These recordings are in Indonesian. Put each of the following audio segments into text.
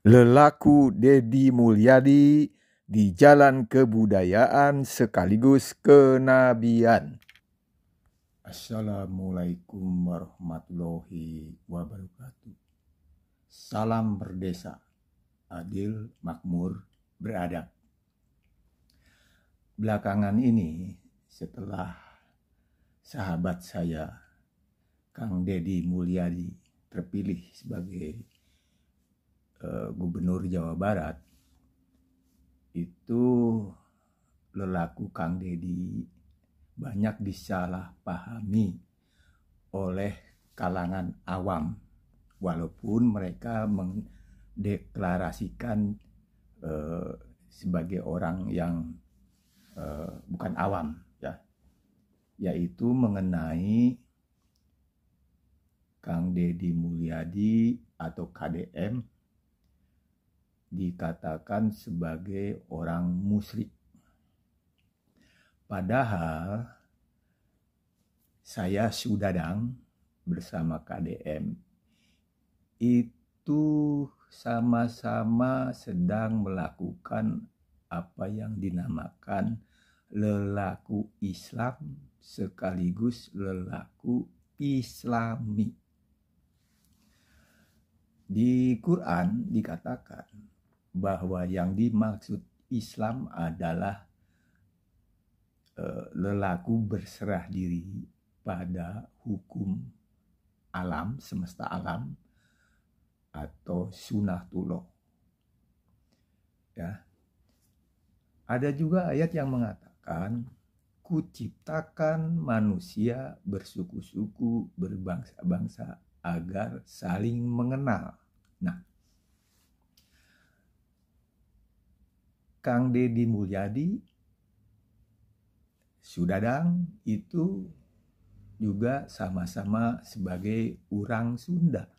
Lelaku Deddy Mulyadi di jalan kebudayaan sekaligus kenabian. Assalamualaikum warahmatullahi wabarakatuh. Salam berdesa, adil, makmur, beradab. Belakangan ini setelah sahabat saya Kang Deddy Mulyadi terpilih sebagai Gubernur Jawa Barat, itu lelaku Kang Deddy banyak disalahpahami oleh kalangan awam, walaupun mereka mendeklarasikan sebagai orang yang bukan awam, ya, yaitu mengenai Kang Deddy Mulyadi atau KDM dikatakan sebagai orang musyrik. Padahal saya Sudadang bersama KDM itu sama-sama sedang melakukan apa yang dinamakan lelaku Islam sekaligus lelaku Islami. Di Quran dikatakan bahwa yang dimaksud Islam adalah lelaku berserah diri pada hukum alam, semesta alam, atau sunatullah. Ya. Ada juga ayat yang mengatakan, Kuciptakan manusia bersuku-suku, berbangsa-bangsa agar saling mengenal. Nah, Kang Deddy Mulyadi Sudadang itu juga sama-sama sebagai orang Sunda.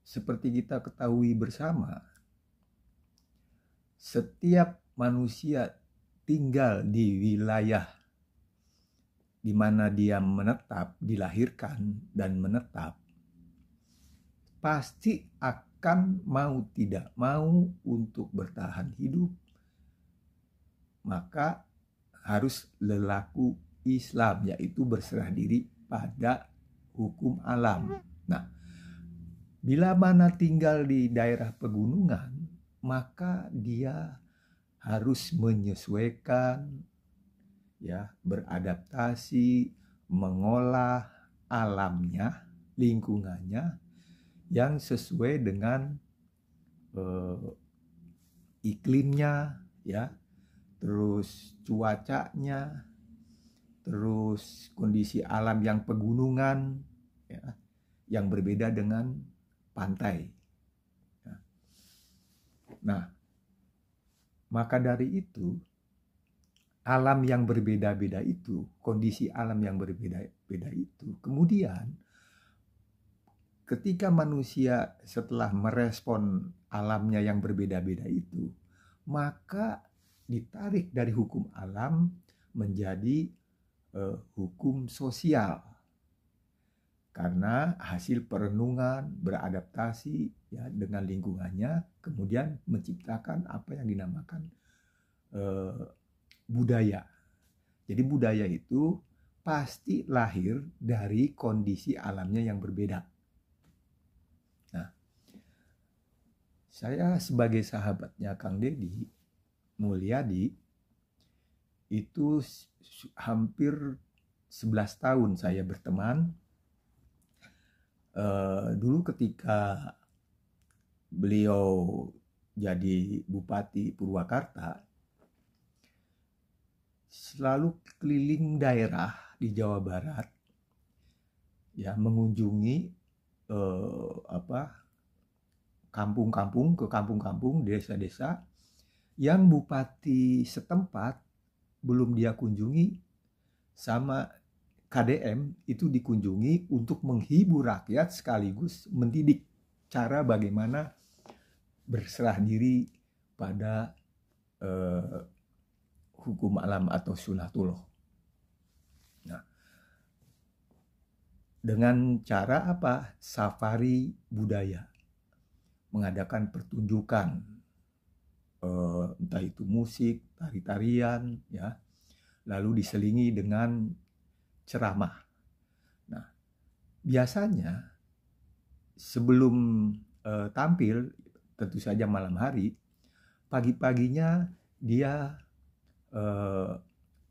Seperti kita ketahui bersama, setiap manusia tinggal di wilayah di mana dia menetap, dilahirkan dan menetap, pasti akan mau tidak mau untuk bertahan hidup, maka harus lelaku Islam, yaitu berserah diri pada hukum alam. Nah, bila mana tinggal di daerah pegunungan, maka dia harus menyesuaikan, ya, beradaptasi, mengolah alamnya, lingkungannya yang sesuai dengan iklimnya, ya, terus cuacanya, terus kondisi alam yang pegunungan, ya, yang berbeda dengan pantai. Nah, maka dari itu, alam yang berbeda-beda itu, kondisi alam yang berbeda-beda itu, kemudian ketika manusia setelah merespon alamnya yang berbeda-beda itu, maka ditarik dari hukum alam menjadi hukum sosial. Karena hasil perenungan, beradaptasi, ya, dengan lingkungannya, kemudian menciptakan apa yang dinamakan budaya. Jadi budaya itu pasti lahir dari kondisi alamnya yang berbeda. Nah, saya sebagai sahabatnya Kang Deddy Mulyadi itu hampir 11 tahun saya berteman. Dulu ketika beliau jadi Bupati Purwakarta, selalu keliling daerah di Jawa Barat, ya, mengunjungi kampung-kampung, desa-desa yang bupati setempat belum dia kunjungi, sama KDM itu dikunjungi untuk menghibur rakyat sekaligus mendidik cara bagaimana berserah diri pada hukum alam atau sunatullah. Nah, dengan cara apa? Safari budaya, mengadakan pertunjukan, entah itu musik, tari-tarian, ya, lalu diselingi dengan ceramah. Nah, biasanya sebelum tampil, tentu saja malam hari, pagi-paginya dia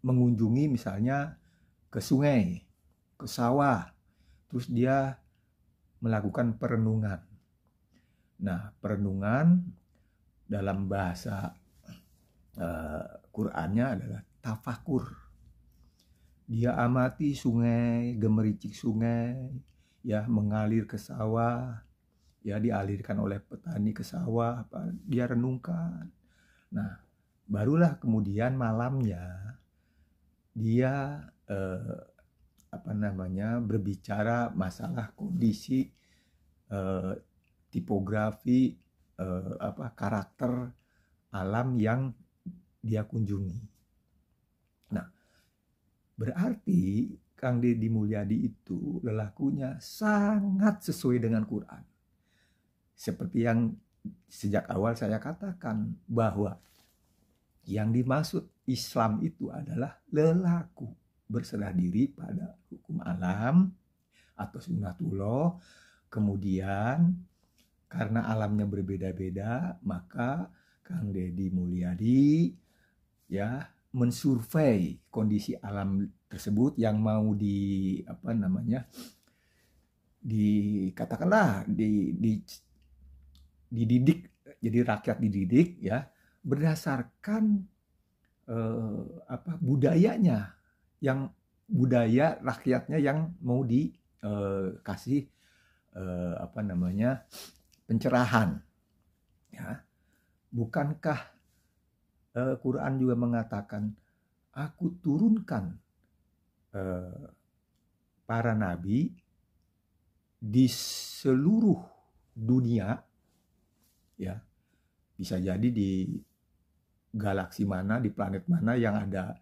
mengunjungi misalnya ke sungai, ke sawah, terus dia melakukan perenungan. Nah, perenungan dalam bahasa Qur'annya adalah tafakur. Dia amati sungai, gemericik sungai, ya, mengalir ke sawah, ya, dialirkan oleh petani ke sawah, dia renungkan. Nah, barulah kemudian malamnya dia berbicara masalah kondisi, tipografi, karakter alam yang dia kunjungi. Nah, berarti Kang Deddy Mulyadi itu lelakunya sangat sesuai dengan Quran. Seperti yang sejak awal saya katakan, bahwa yang dimaksud Islam itu adalah lelaku berserah diri pada hukum alam atau sunnatullah. Kemudian karena alamnya berbeda-beda, maka Kang Deddy Mulyadi, ya, mensurvei kondisi alam tersebut yang mau dididik, jadi rakyat dididik, ya, berdasarkan budayanya, yang budaya rakyatnya yang mau dikasih pencerahan, ya. Bukankah Quran juga mengatakan, aku turunkan para nabi di seluruh dunia, ya, bisa jadi di galaksi mana, di planet mana yang ada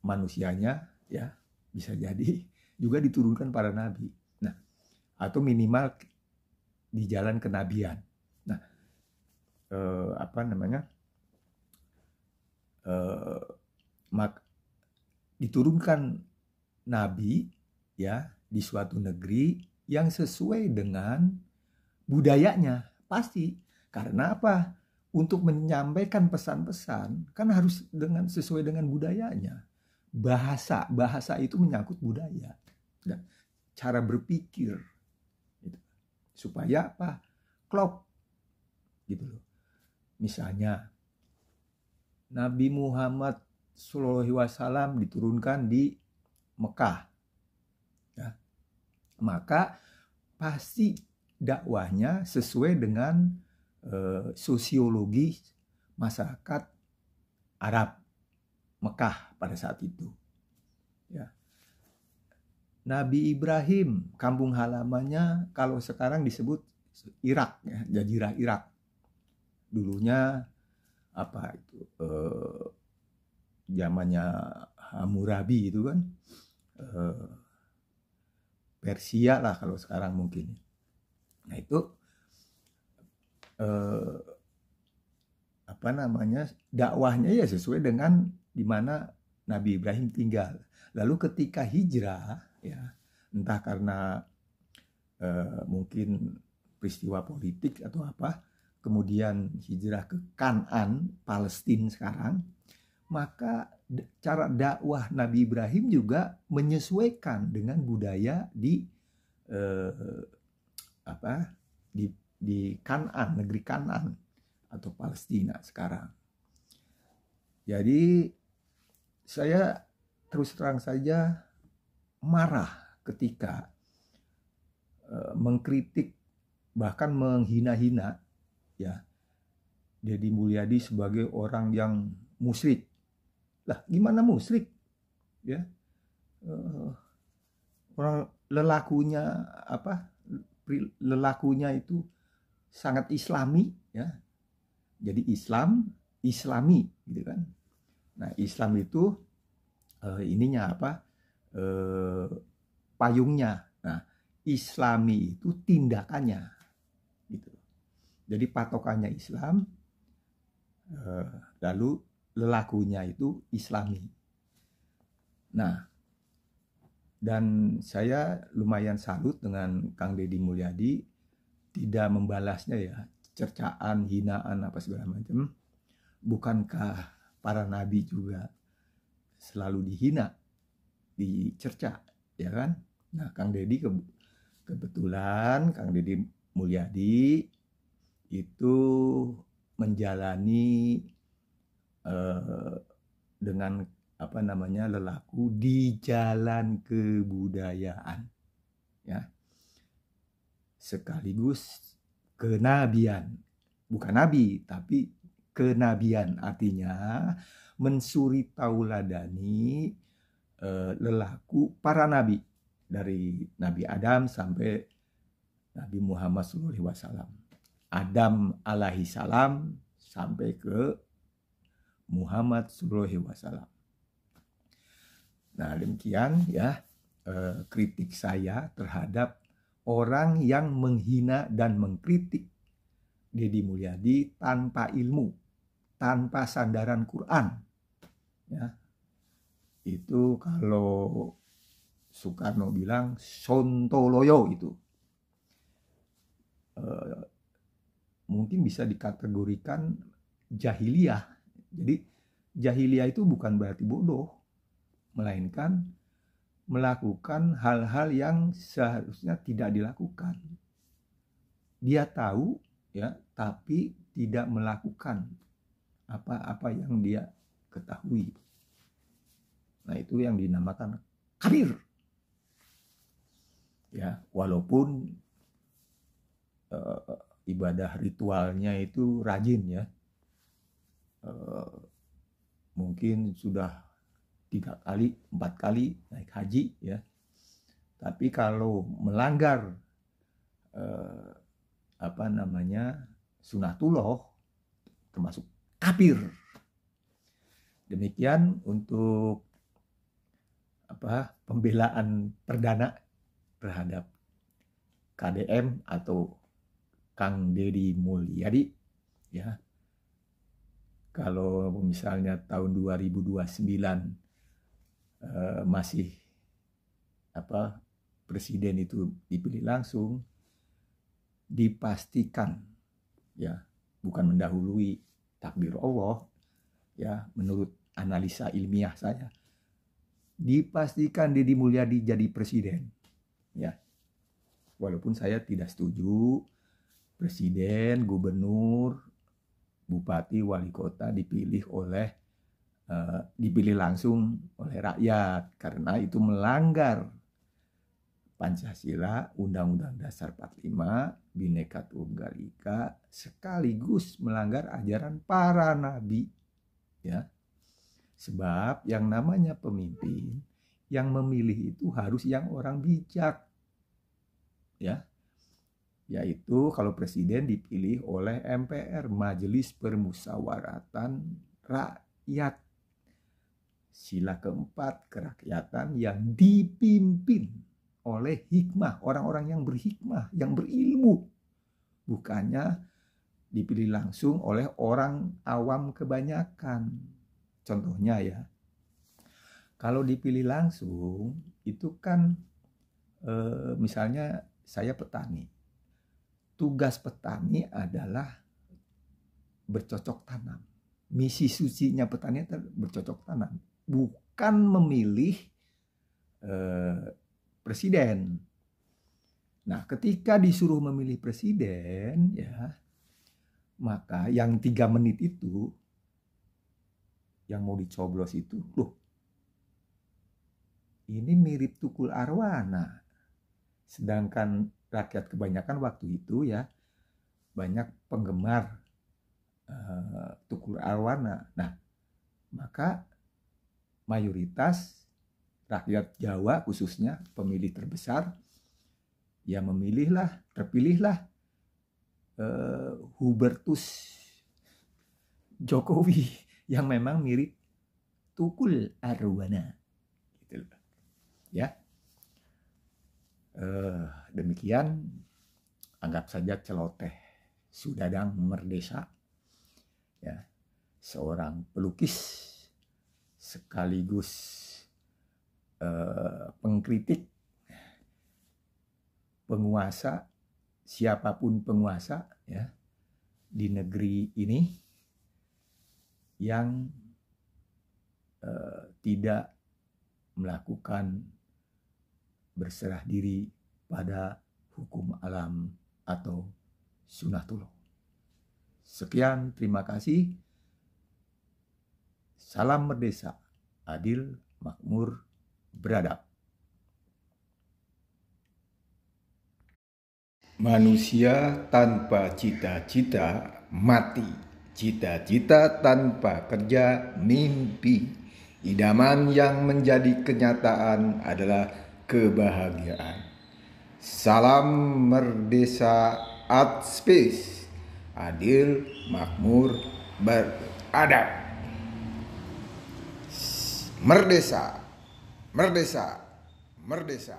manusianya, ya, bisa jadi juga diturunkan para nabi. Nah, atau minimal di jalan kenabian. Nah, diturunkan nabi, ya, di suatu negeri yang sesuai dengan budayanya, pasti. Karena apa? Untuk menyampaikan pesan-pesan kan harus sesuai dengan budayanya. Bahasa itu menyangkut budaya, dan cara berpikir, gitu. Supaya apa? Klop, gitu loh. Misalnya Nabi Muhammad SAW diturunkan di Mekah, ya, maka pasti dakwahnya sesuai dengan sosiologi masyarakat Arab Mekah pada saat itu, ya. Nabi Ibrahim, kampung halamannya kalau sekarang disebut Irak, ya, Jazirah Irak. Dulunya zamannya Hammurabi itu kan, Persia lah kalau sekarang mungkin. Nah, itu dakwahnya ya sesuai dengan di mana Nabi Ibrahim tinggal. Lalu ketika hijrah, ya, entah karena mungkin peristiwa politik atau apa, kemudian hijrah ke Kan'an, Palestina sekarang, maka cara dakwah Nabi Ibrahim juga menyesuaikan dengan budaya di Kan'an, negeri Kan'an atau Palestina sekarang. Jadi saya terus terang saja marah ketika mengkritik, bahkan menghina-hina, ya, Deddy Mulyadi sebagai orang yang musyrik. Lah, gimana musyrik? Ya, orang lelakunya itu sangat Islami, ya. Jadi Islami, gitu kan. Nah, Islam itu payungnya. Nah, Islami itu tindakannya, gitu. Jadi patokannya Islam, lalu lelakunya itu Islami. Nah, dan saya lumayan salut dengan Kang Deddy Mulyadi, tidak membalasnya ya, cercaan, hinaan, apa segala macam. Bukankah para nabi juga selalu dihina, dicerca, ya kan? Nah, Kang Deddy kebetulan Kang Deddy Mulyadi itu menjalani dengan apa namanya, lelaku di jalan kebudayaan, ya, sekaligus kenabian, bukan nabi tapi kenabian, artinya mensuri tauladani lelaku para nabi dari Nabi Adam sampai Nabi Muhammad SAW. Adam alaihi salam sampai ke Muhammad SAW. Nah, demikian ya kritik saya terhadap orang yang menghina dan mengkritik Deddy Mulyadi tanpa ilmu, tanpa sandaran Quran. Ya, itu kalau Soekarno bilang sontoloyo itu. Mungkin bisa dikategorikan jahiliyah. Jadi jahiliyah itu bukan berarti bodoh, melainkan melakukan hal-hal yang seharusnya tidak dilakukan. Dia tahu ya, tapi tidak melakukan apa-apa yang dia ketahui. Nah, itu yang dinamakan kafir. Ya, walaupun ibadah ritualnya itu rajin ya, mungkin sudah 3 kali, 4 kali naik haji ya, tapi kalau melanggar apa namanya, sunatullah, termasuk kafir. Demikian untuk pembelaan perdana terhadap KDM atau Kang Deddy Mulyadi ya. Kalau misalnya tahun 2029 masih presiden itu dipilih langsung, dipastikan ya, bukan mendahului takdir Allah ya, menurut analisa ilmiah saya, dipastikan Deddy Mulyadi jadi presiden ya. Walaupun saya tidak setuju presiden, gubernur, bupati, wali kota dipilih langsung oleh rakyat, karena itu melanggar Pancasila, Undang-Undang Dasar 45, Bhinneka Tunggal Ika, sekaligus melanggar ajaran para nabi ya. Sebab yang namanya pemimpin, yang memilih itu harus yang orang bijak ya, yaitu kalau presiden dipilih oleh MPR, Majelis Permusyawaratan Rakyat. Sila keempat, kerakyatan yang dipimpin oleh hikmah, orang-orang yang berhikmah, yang berilmu, bukannya dipilih langsung oleh orang awam kebanyakan. Contohnya ya, kalau dipilih langsung itu kan misalnya saya petani, tugas petani adalah bercocok tanam. Misi sucinya petani adalah bercocok tanam, bukan memilih presiden. Nah, ketika disuruh memilih presiden ya, maka yang 3 menit itu yang mau dicoblos itu, loh, ini mirip tukul arwana. Sedangkan rakyat kebanyakan waktu itu ya banyak penggemar tukul arwana. Nah, maka mayoritas rakyat Jawa khususnya, pemilih terbesar, ya terpilihlah Hubertus Jokowi yang memang mirip tukul arwana gitu loh. Ya. Demikian, anggap saja celoteh Sudadang Merdesa, ya, seorang pelukis sekaligus pengkritik penguasa, siapapun penguasa, ya, di negeri ini yang tidak melakukan berserah diri pada hukum alam atau sunatullah. Sekian, terima kasih. Salam Merdesa, adil, makmur, beradab. Manusia tanpa cita-cita mati. Cita-cita tanpa kerja mimpi. Idaman yang menjadi kenyataan adalah kebahagiaan. Salam Merdesa at Space, adil, makmur, beradab. Merdesa, merdesa, merdesa.